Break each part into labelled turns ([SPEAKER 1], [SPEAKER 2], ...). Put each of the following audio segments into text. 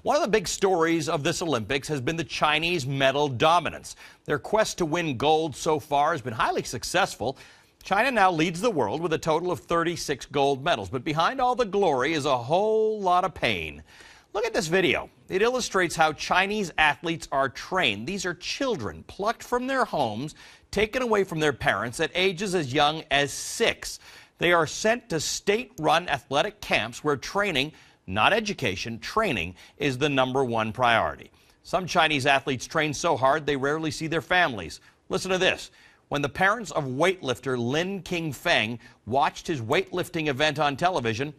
[SPEAKER 1] One of the big stories of this Olympics has been the Chinese medal dominance. Their quest to win gold so far has been highly successful. China now leads the world with a total of 36 gold medals, but behind all the glory is a whole lot of pain. Look at this video. It illustrates how Chinese athletes are trained. These are children plucked from their homes, taken away from their parents at ages as young as 6. They are sent to state-run athletic camps where training, not education, training is the #1 priority. Some Chinese athletes train so hard they rarely see their families. Listen to this. When the parents of weightlifter Lin King-feng watched his weightlifting event on television,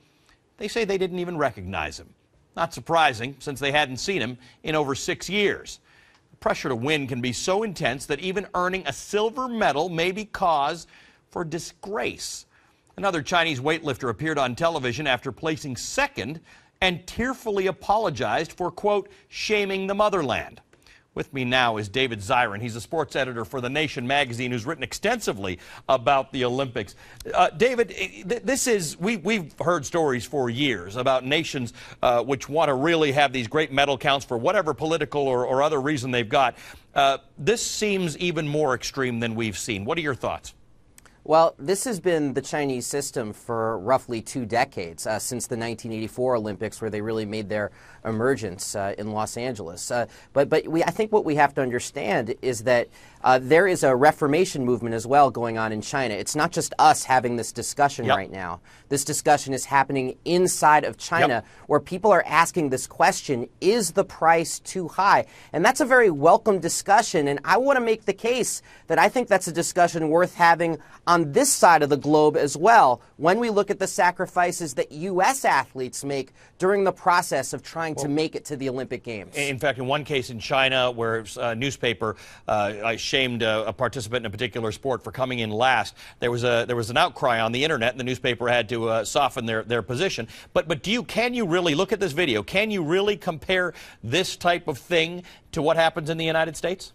[SPEAKER 1] they say they didn't even recognize him. Not surprising, since they hadn't seen him in over 6 years. The pressure to win can be so intense that even earning a silver medal may be cause for disgrace. Another Chinese weightlifter appeared on television after placing second and tearfully apologized for, quote, shaming the motherland. With me now is David Zirin. He's a sports editor for The Nation magazine who's written extensively about the Olympics. David, we've heard stories for years about nations which want to really have these great medal counts for whatever political or other reason they've got. This seems even more extreme than we've seen. What are your thoughts?
[SPEAKER 2] Well, this has been the Chinese system for roughly 2 decades, since the 1984 Olympics, where they really made their emergence in Los Angeles. I think what we have to understand is that there is a reformation movement as well going on in China. It's not just us having this discussion right now. This discussion is happening inside of China, where people are asking this question, is the price too high? And that's a very welcome discussion, and I want to make the case that I think that's a discussion worth having on this side of the globe as well, when we look at the sacrifices that U.S. athletes make during the process of trying to make it to the Olympic Games.
[SPEAKER 1] In fact, in one case in China where a newspaper shamed a participant in a particular sport for coming in last, there was an outcry on the internet, and the newspaper had to soften their position. But can you really look at this video? Can you really compare this type of thing to what happens in the United States?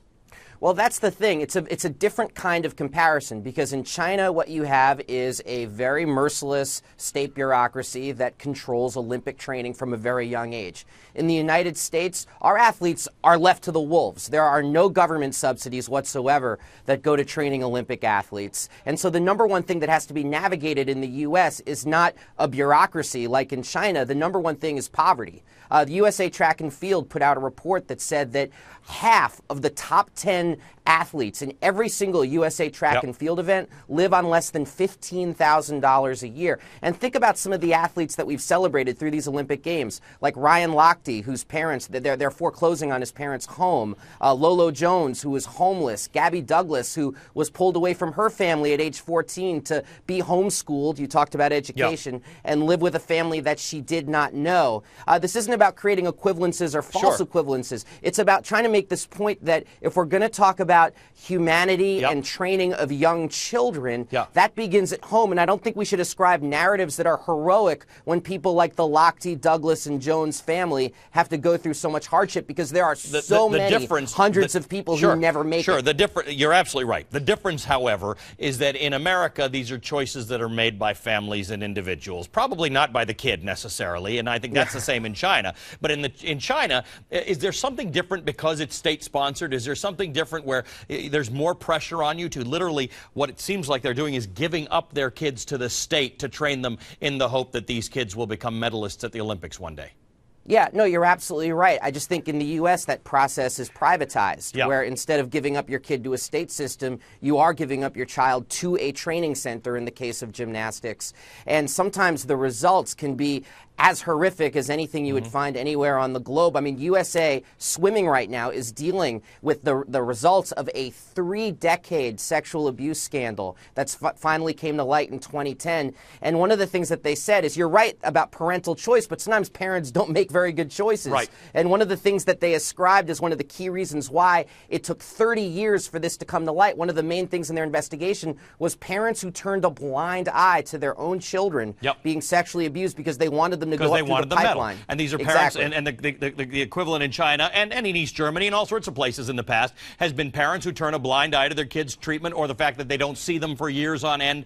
[SPEAKER 2] Well, that's the thing. It's a different kind of comparison, because in China what you have is a very merciless state bureaucracy that controls Olympic training from a very young age. In the United States, our athletes are left to the wolves. There are no government subsidies whatsoever that go to training Olympic athletes. And so the #1 thing that has to be navigated in the U.S. is not a bureaucracy like in China. The #1 thing is poverty. The USA Track and Field put out a report that said that half of the top 10 athletes in every single USA Track and Field event live on less than $15,000 a year. And think about some of the athletes that we've celebrated through these Olympic Games, like Ryan Lochte, whose parents, they're foreclosing on his parents' home, Lolo Jones, who was homeless, Gabby Douglas, who was pulled away from her family at age 14 to be homeschooled, you talked about education, and live with a family that she did not know. This isn't about creating equivalences or false equivalences. It's about trying to make this point that if we're going to talk about humanity and training of young children, that begins at home. And I don't think we should ascribe narratives that are heroic when people like the Lochte, Douglas, and Jones family have to go through so much hardship, because there are so many hundreds of people who never make it.
[SPEAKER 1] You're absolutely right. The difference, however, is that in America, these are choices that are made by families and individuals, probably not by the kid necessarily, and I think that's the same in China. But in China, is there something different because it's state-sponsored? Is there something different where there's more pressure on you to literally, what it seems like they're doing is giving up their kids to the state to train them in the hope that these kids will become medalists at the Olympics one day?
[SPEAKER 2] Yeah, no, you're absolutely right. I just think in the U.S. that process is privatized, where instead of giving up your kid to a state system, you are giving up your child to a training center in the case of gymnastics. And sometimes the results can be as horrific as anything you would find anywhere on the globe. I mean, USA Swimming right now is dealing with the results of a 3-decade sexual abuse scandal that's finally came to light in 2010. And one of the things that they said is, you're right about parental choice, but sometimes parents don't make very good choices. And one of the things that they ascribed as one of the key reasons why it took 30 years for this to come to light, one of the main things in their investigation was parents who turned a blind eye to their own children being sexually abused because they wanted them them to go
[SPEAKER 1] they
[SPEAKER 2] up through
[SPEAKER 1] wanted
[SPEAKER 2] the
[SPEAKER 1] medal.
[SPEAKER 2] pipeline.
[SPEAKER 1] And these are parents,
[SPEAKER 2] Exactly.
[SPEAKER 1] and the equivalent in China and in East Germany and all sorts of places in the past has been parents who turn a blind eye to their kids' treatment or the fact that they don't see them for years on end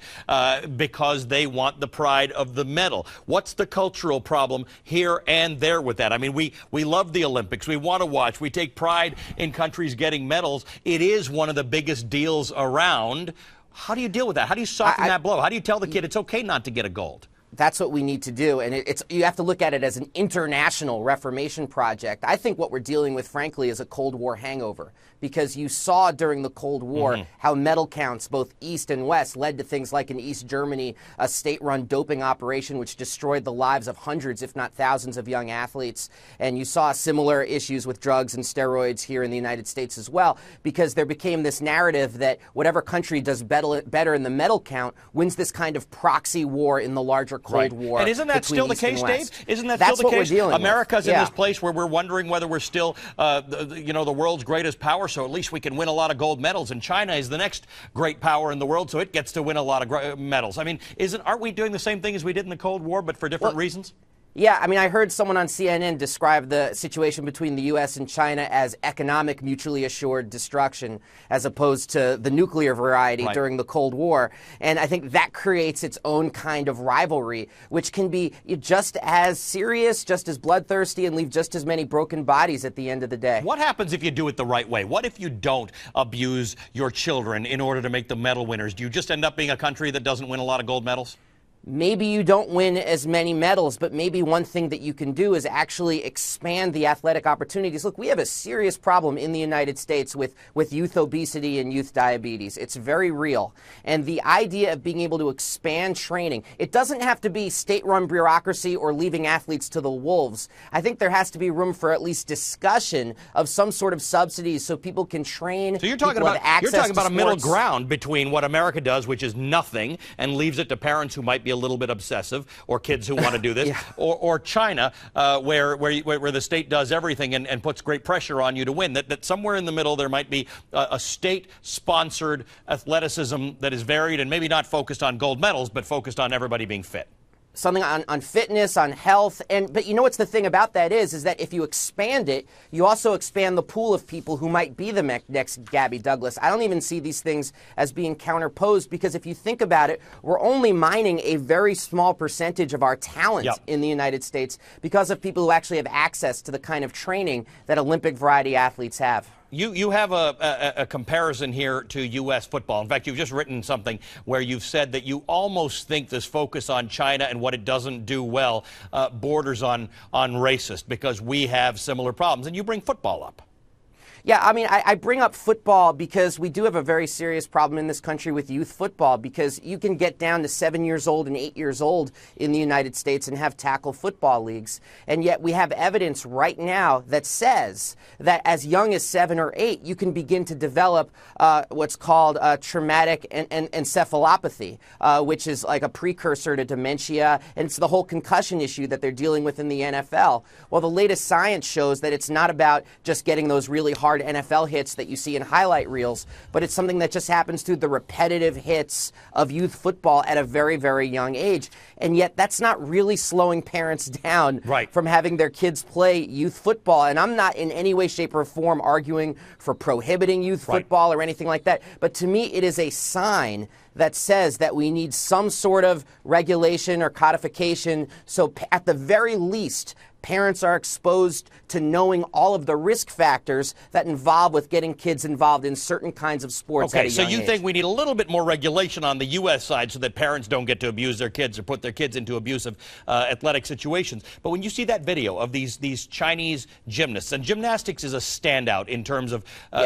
[SPEAKER 1] because they want the pride of the medal. What's the cultural problem here and there with that? I mean, we love the Olympics. We want to watch. We take pride in countries getting medals. It is one of the biggest deals around. How do you deal with that? How do you soften that blow? How do you tell the kid it's okay not to get a gold?
[SPEAKER 2] That's what we need to do, and you have to look at it as an international reformation project. I think what we're dealing with, frankly, is a Cold War hangover, because you saw during the Cold War how medal counts, both East and West, led to things like in East Germany, a state-run doping operation which destroyed the lives of hundreds, if not thousands, of young athletes. And you saw similar issues with drugs and steroids here in the United States as well, because there became this narrative that whatever country does better in the medal count wins this kind of proxy war in the larger Cold War.
[SPEAKER 1] And isn't that still the case, Dave? Isn't that
[SPEAKER 2] That's
[SPEAKER 1] still the
[SPEAKER 2] what
[SPEAKER 1] case?
[SPEAKER 2] we're dealing
[SPEAKER 1] America's
[SPEAKER 2] with.
[SPEAKER 1] in this place where we're wondering whether we're still, the world's greatest power, so at least we can win a lot of gold medals. And China is the next great power in the world, so it gets to win a lot of medals. I mean, aren't we doing the same thing as we did in the Cold War, but for different reasons?
[SPEAKER 2] Yeah, I mean, I heard someone on CNN describe the situation between the U.S. and China as economic mutually assured destruction, as opposed to the nuclear variety during the Cold War. And I think that creates its own kind of rivalry, which can be just as serious, just as bloodthirsty, and leave just as many broken bodies at the end of the day.
[SPEAKER 1] What happens if you do it the right way? What if you don't abuse your children in order to make them medal winners? Do you just end up being a country that doesn't win a lot of gold medals?
[SPEAKER 2] Maybe you don't win as many medals, but maybe one thing that you can do is actually expand the athletic opportunities. Look, we have a serious problem in the United States with youth obesity and youth diabetes. It's very real. And the idea of being able to expand training, it doesn't have to be state-run bureaucracy or leaving athletes to the wolves. I think there has to be room for at least discussion of some sort of subsidies so people can train.
[SPEAKER 1] So you're talking about a middle ground between what America does, which is nothing, and leaves it to parents who might be a little bit obsessive, or kids who want to do this, or China, where the state does everything and puts great pressure on you to win. That somewhere in the middle there might be a state-sponsored athleticism that is varied and maybe not focused on gold medals, but focused on everybody being fit.
[SPEAKER 2] Something on fitness, on health, but you know what's the thing about that is that if you expand it, you also expand the pool of people who might be the next Gabby Douglas. I don't even see these things as being counterposed, because if you think about it, we're only mining a very small percentage of our talent in the United States because of people who actually have access to the kind of training that Olympic variety athletes have.
[SPEAKER 1] You have a comparison here to U.S. football. In fact, you've just written something where you've said that you almost think this focus on China and what it doesn't do well borders on racist, because we have similar problems. And you bring football up.
[SPEAKER 2] Yeah, I mean, I bring up football because we do have a very serious problem in this country with youth football, because you can get down to 7 years old and 8 years old in the United States and have tackle football leagues. And yet we have evidence right now that says that as young as 7 or 8, you can begin to develop what's called traumatic encephalopathy, which is like a precursor to dementia. And it's the whole concussion issue that they're dealing with in the NFL. Well, the latest science shows that it's not about just getting those really hard NFL hits that you see in highlight reels, but it's something that just happens through the repetitive hits of youth football at a very, very young age. And yet that's not really slowing parents down from having their kids play youth football. And I'm not in any way, shape, or form arguing for prohibiting youth football or anything like that. But to me, it is a sign that says that we need some sort of regulation or codification, so at the very least, parents are exposed to knowing all of the risk factors that involve with getting kids involved in certain kinds of sports at a young age.
[SPEAKER 1] So you think we need a little bit more regulation on the U.S. side so that parents don't get to abuse their kids or put their kids into abusive athletic situations. But when you see that video of these Chinese gymnasts, and gymnastics is a standout in terms of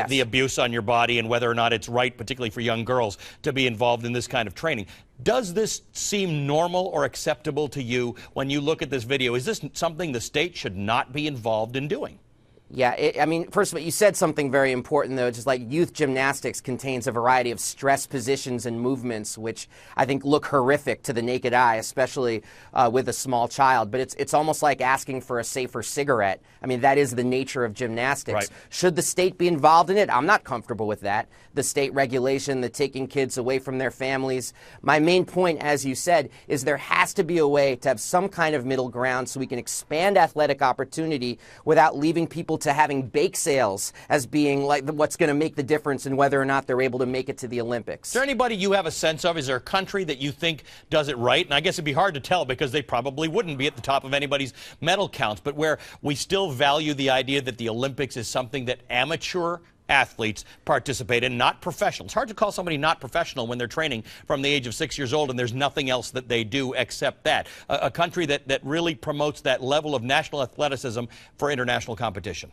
[SPEAKER 1] the abuse on your body and whether or not it's right, particularly for young girls, to be involved in this kind of training. Does this seem normal or acceptable to you when you look at this video? Is this something the state should not be involved in doing?
[SPEAKER 2] Yeah, I mean, first of all, you said something very important, though, just like youth gymnastics contains a variety of stress positions and movements, which I think look horrific to the naked eye, especially with a small child. But it's almost like asking for a safer cigarette. I mean, that is the nature of gymnastics.
[SPEAKER 1] Right.
[SPEAKER 2] Should the state be involved in it? I'm not comfortable with that. The state regulation, the taking kids away from their families. My main point, as you said, is there has to be a way to have some kind of middle ground so we can expand athletic opportunity without leaving people to having bake sales as being like what's going to make the difference in whether or not they're able to make it to the Olympics.
[SPEAKER 1] Is there anybody you have a sense of? Is there a country that you think does it right? And I guess it'd be hard to tell because they probably wouldn't be at the top of anybody's medal counts, but where we still value the idea that the Olympics is something that amateur athletes participate in, not professional. It's hard to call somebody not professional when they're training from the age of 6 years old and there's nothing else that they do except that. A country that really promotes that level of national athleticism for international competition.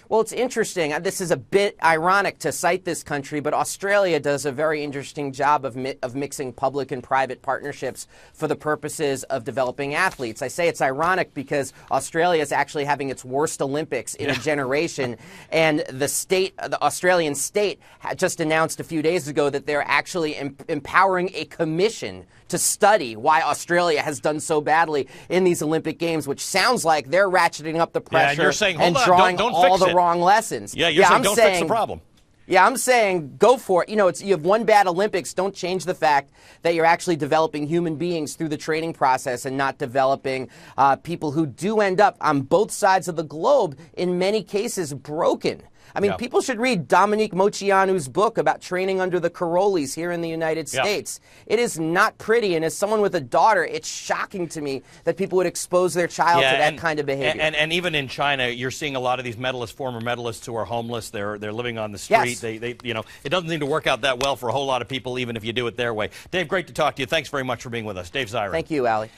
[SPEAKER 2] Well, it's interesting. This is a bit ironic to cite this country, but Australia does a very interesting job of mixing public and private partnerships for the purposes of developing athletes. I say it's ironic because Australia is actually having its worst Olympics in a generation, and the Australian state had just announced a few days ago that they're actually empowering a commission to study why Australia has done so badly in these Olympic Games, which sounds like they're ratcheting up the pressure
[SPEAKER 1] and, you're saying,
[SPEAKER 2] and drawing all the wrong lessons.
[SPEAKER 1] Yeah, you're saying don't fix the problem.
[SPEAKER 2] Yeah, I'm saying go for it. You know, you have one bad Olympics. Don't change the fact that you're actually developing human beings through the training process and not developing people who do end up on both sides of the globe, in many cases, broken. I mean, people should read Dominique Moceanu's book about training under the Carollis here in the United States. It is not pretty, and as someone with a daughter, it's shocking to me that people would expose their child to that kind of behavior.
[SPEAKER 1] And even in China, you're seeing a lot of these medalists, former medalists, who are homeless. They're living on the street.
[SPEAKER 2] Yes.
[SPEAKER 1] You know, it doesn't seem to work out that well for a whole lot of people, even if you do it their way. Dave, great to talk to you. Thanks very much for being with us. Dave Zirin.
[SPEAKER 2] Thank you, Allie.